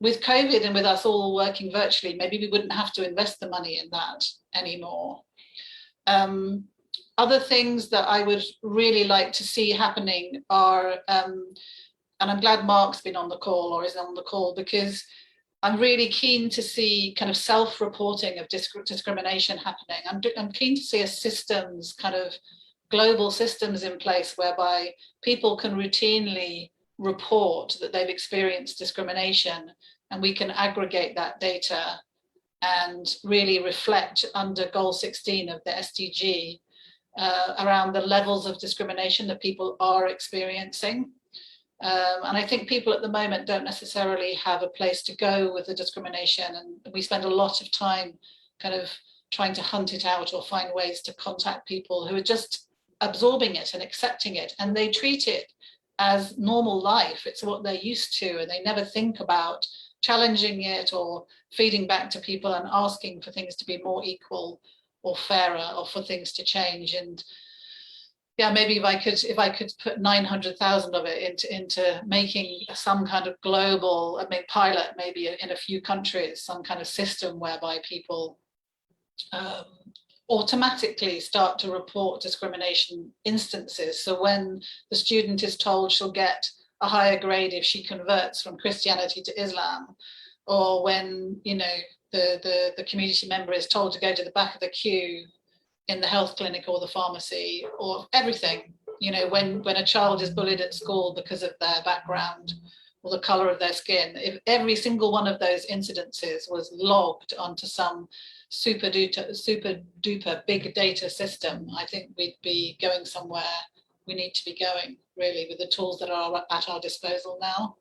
With COVID and with us all working virtually, maybe we wouldn't have to invest the money in that anymore. Other things that I would really like to see happening are, and I'm glad Mark's been on the call or is on the call, because I'm really keen to see kind of self-reporting of discrimination happening. I'm keen to see a systems, kind of global systems in place whereby people can routinely report that they've experienced discrimination, and we can aggregate that data and really reflect under goal 16 of the SDG around the levels of discrimination that people are experiencing. And I think people at the moment don't necessarily have a place to go with the discrimination, and we spend a lot of time kind of trying to hunt it out or find ways to contact people who are just absorbing it and accepting it, and they treat it as normal life. It's what they're used to, and they never think about challenging it or feeding back to people and asking for things to be more equal or fairer or for things to change. And yeah, maybe if I could put 900,000 of it into making some kind of global, pilot maybe in a few countries, some kind of system whereby people automatically start to report discrimination instances. So when the student is told she'll get a higher grade if she converts from Christianity to Islam, or when, you know, the community member is told to go to the back of the queue in the health clinic or the pharmacy, or everything, you know, when a child is bullied at school because of their background or the color of their skin, if every single one of those incidences was logged onto some super duper big data system, I think we'd be going somewhere we need to be going, really, with the tools that are at our disposal now.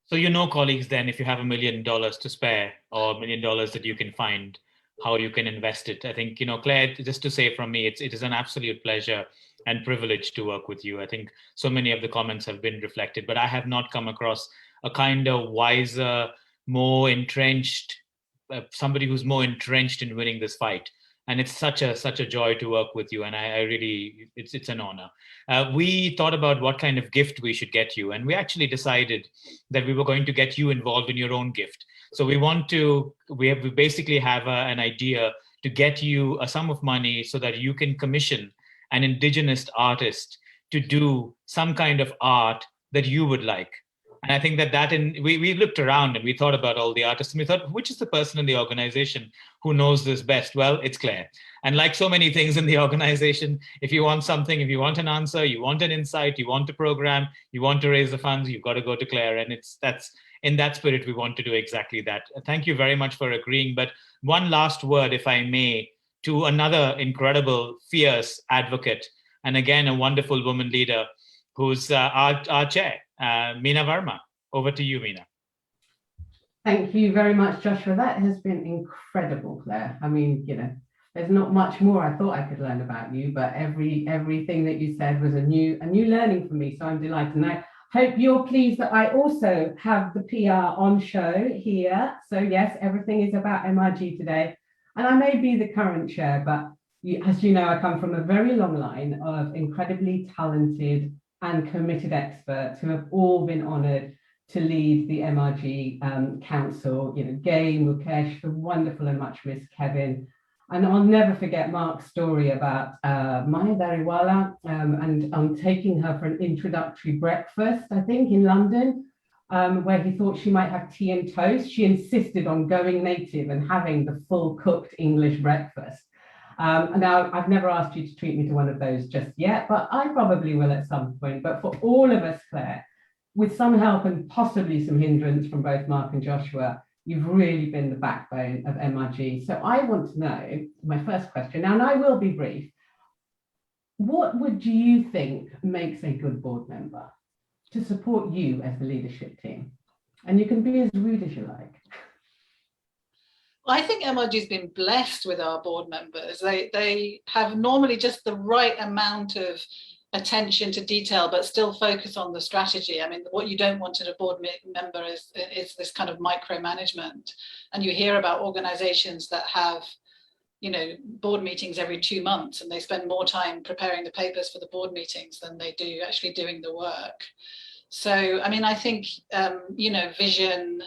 So, you know, colleagues, then if you have $1 million to spare or $1 million that you can find, how you can invest it. I think, you know, Claire, just to say from me, it is an absolute pleasure and privilege to work with you. I think so many of the comments have been reflected, but I have not come across a kind of wiser, more entrenched, somebody who's more entrenched in winning this fight. And it's such a joy to work with you. And I really, it's an honor. We thought about what kind of gift we should get you. And we actually decided that we were going to get you involved in your own gift. So we basically have an idea to get you a sum of money so that you can commission an indigenous artist to do some kind of art that you would like. And I think we looked around and we thought about all the artists, and we thought, which is the person in the organization who knows this best? Well, it's Claire. And like so many things in the organization, if you want something, if you want an answer, you want an insight, you want a program, you want to raise the funds, you've got to go to Claire. And that's in that spirit, we want to do exactly that. Thank you very much for agreeing. But one last word, if I may, to another incredible, fierce advocate, and again, a wonderful woman leader who's our chair, Meena Verma. Over to you, Meena. Thank you very much, Joshua. That has been incredible, Claire. I mean, you know, there's not much more I thought I could learn about you, but everything that you said was a new learning for me. So I'm delighted. And I hope you're pleased that I also have the PR on show here. So yes, everything is about MRG today. And I may be the current chair, but as you know, I come from a very long line of incredibly talented and committed experts who have all been honoured to lead the MRG Council. You know, Gay, Mukesh, the wonderful and much missed Kevin. And I'll never forget Mark's story about Maya Dariwala and taking her for an introductory breakfast, I think, in London, where he thought she might have tea and toast. She insisted on going native and having the full cooked English breakfast. Now, I've never asked you to treat me to one of those just yet, but I probably will at some point. But for all of us, Claire, with some help and possibly some hindrance from both Mark and Joshua, you've really been the backbone of MRG. So I want to know, my first question now, and I will be brief, what would you think makes a good board member to support you as the leadership team? And you can be as rude as you like. I think MRG's been blessed with our board members. They have normally just the right amount of attention to detail, but still focus on the strategy. I mean, what you don't want in a board member is this kind of micromanagement. And you hear about organizations that have, you know, board meetings every 2 months, and they spend more time preparing the papers for the board meetings than they do actually doing the work. So, I mean, I think, you know, vision,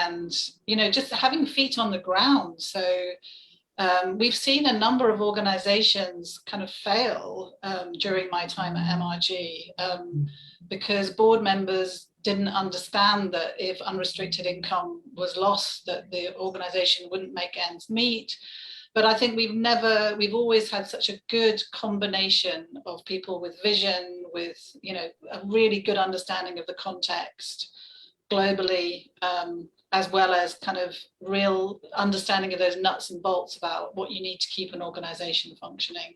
and, you know, just having feet on the ground. So we've seen a number of organizations kind of fail during my time at MRG because board members didn't understand that if unrestricted income was lost, that the organization wouldn't make ends meet. But I think we've always had such a good combination of people with vision, with, you know, a really good understanding of the context globally, as well as kind of real understanding of those nuts and bolts about what you need to keep an organization functioning.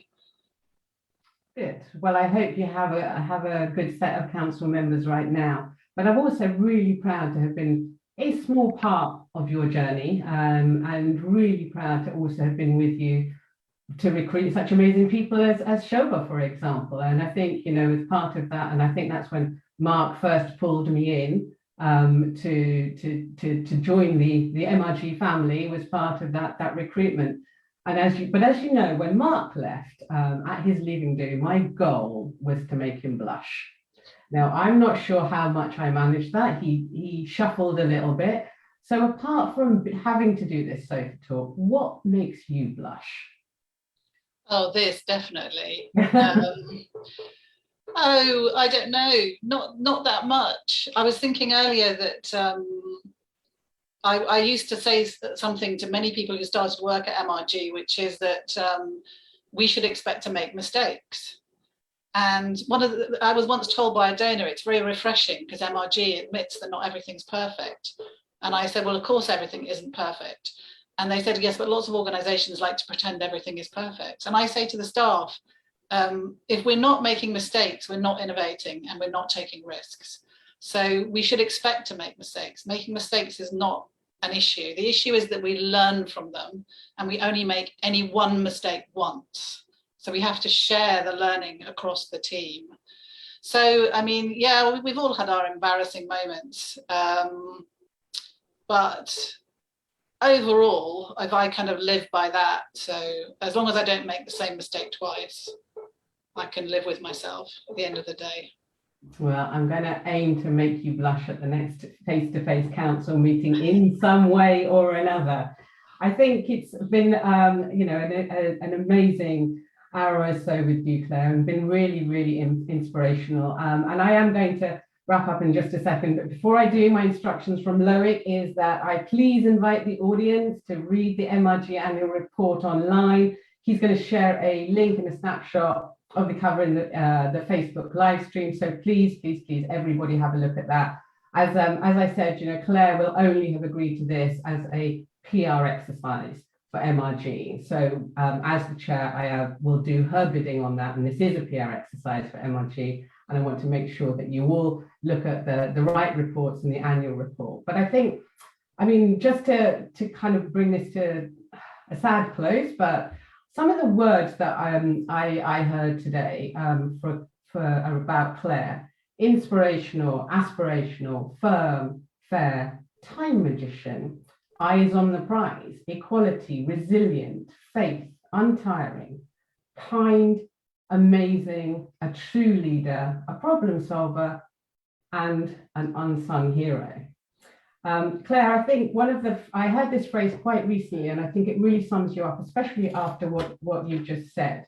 Good. Well, I hope you have a good set of council members right now. But I'm also really proud to have been a small part of your journey, and really proud to also have been with you to recruit such amazing people as Shobha, for example. And I think, you know, as part of that, and I think that's when Mark first pulled me in to join the MRG family, was part of that recruitment. And as you know, when Mark left, at his leaving do, my goal was to make him blush. Now, I'm not sure how much I managed that. He shuffled a little bit. So apart from having to do this sofa talk, what makes you blush? Oh, this definitely. Oh, I don't know, not that much. I was thinking earlier that I used to say something to many people who started work at MRG, which is that we should expect to make mistakes. And I was once told by a donor, it's very refreshing because MRG admits that not everything's perfect. And I said, well, of course, everything isn't perfect. And they said, yes, but lots of organizations like to pretend everything is perfect. And I say to the staff, if we're not making mistakes, we're not innovating and we're not taking risks. So we should expect to make mistakes. Making mistakes is not an issue. The issue is that we learn from them and we only make any one mistake once. So we have to share the learning across the team. So, I mean, yeah, we've all had our embarrassing moments. But overall, if I kind of live by that, so as long as I don't make the same mistake twice, I can live with myself at the end of the day. Well, I'm going to aim to make you blush at the next face-to-face council meeting in some way or another. I think it's been, you know, an amazing hour or so with you, Claire, and been really, really inspirational. And I am going to wrap up in just a second, but before I do, my instructions from Loic is that I please invite the audience to read the MRG annual report online. He's going to share a link and a snapshot of the cover in the Facebook live stream. So please, please, please, everybody have a look at that. As I said, you know, Claire will only have agreed to this as a PR exercise for MRG. So as the chair, I will do her bidding on that. And this is a PR exercise for MRG. And I want to make sure that you all look at the right reports in the annual report. But I think, I mean, just to kind of bring this to a sad close, but some of the words that I heard today about Claire: inspirational, aspirational, firm, fair, time magician, eyes on the prize, equality, resilient, faith, untiring, kind, amazing, a true leader, a problem solver, and an unsung hero. Claire, I think I heard this phrase quite recently, and I think it really sums you up, especially after what you've just said.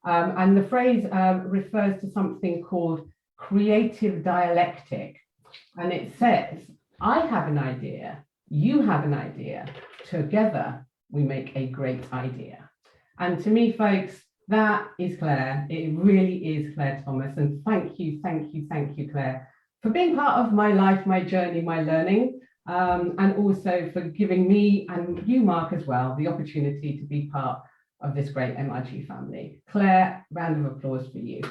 And the phrase refers to something called creative dialectic. And it says, I have an idea, you have an idea, together we make a great idea. And to me, folks, That is Claire. It really is Claire Thomas. And thank you, Claire, for being part of my life, my journey, my learning, and also for giving me and you, Mark, as well, the opportunity to be part of this great MRG family. Claire, round of applause for you.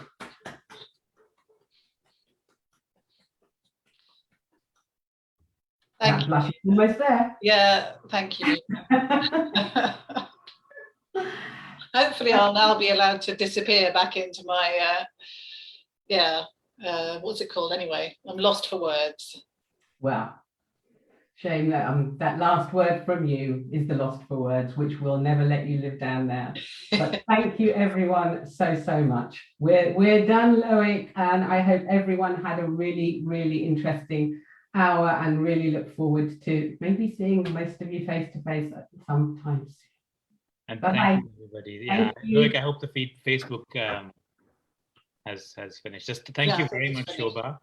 Thank That blush is almost there. Yeah, thank you. Hopefully I'll now be allowed to disappear back into my, what's it called anyway? I'm lost for words. Well, shame that that last word from you is the lost for words, which will never let you live down there. But thank you everyone so much. We're done, Loic, and I hope everyone had a really, really interesting hour and really look forward to maybe seeing most of you face to face sometime soon. And Bye-bye. thank you, everybody. Yeah, Loic, I hope the Facebook has finished. Just thank you very much, Shobha.